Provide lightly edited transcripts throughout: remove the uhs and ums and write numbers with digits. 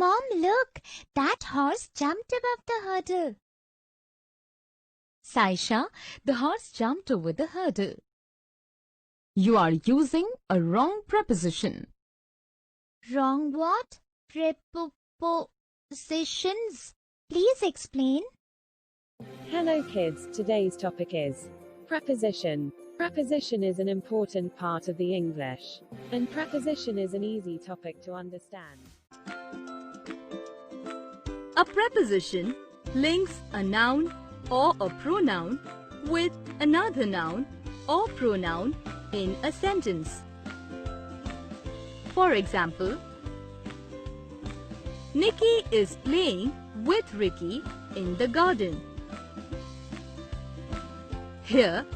Mom, look! That horse jumped above the hurdle. Saisha, the horse jumped over the hurdle. You are using a wrong preposition. Wrong what? Prepositions. Please explain. Hello kids, today's topic is preposition. Preposition is an important part of the English, and preposition is an easy topic to understand. A preposition links a noun or a pronoun with another noun or pronoun in a sentence. For example, Nikki is playing with Ricky in the garden. Here,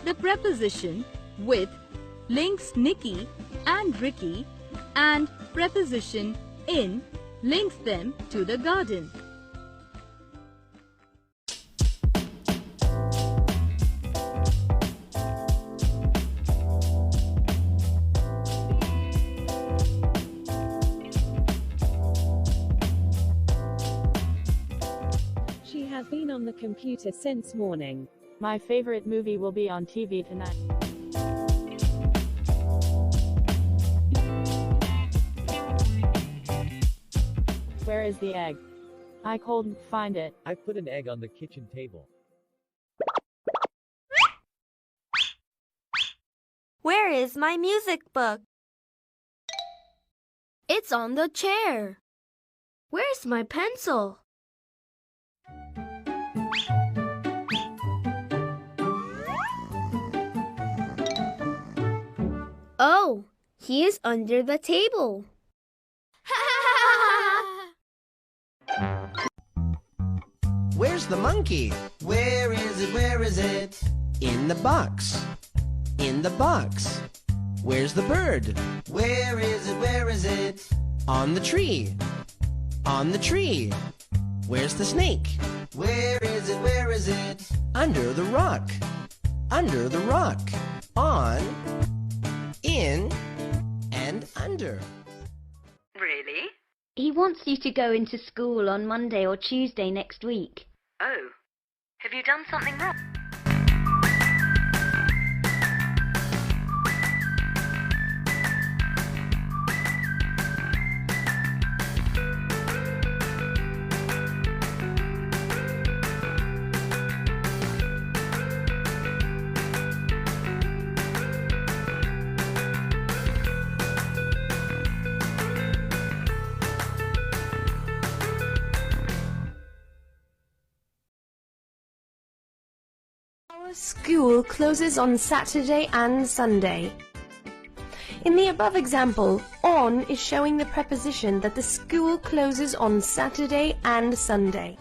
the preposition with links Nikki and Ricky, and preposition in links them to the garden. She has been on the computer since morning. My favorite movie will be on TV tonight. Where is the egg? I couldn't find it. I put an egg on the kitchen table. Where is my music book? It's on the chair. Where's my pencil? Oh, he is under the table. Where's the monkey? Where is it? Where is it? In the box. In the box. Where's the bird? Where is it? Where is it? On the tree. On the tree. Where's the snake? Where is it? Where is it? Under the rock. Under the rock. On, in, and under. Really? He wants you to go into school on Monday or Tuesday next week. Oh, have you done something wrong? Our school closes on Saturday and Sunday. In the above example, on is showing the preposition that the school closes on Saturday and Sunday.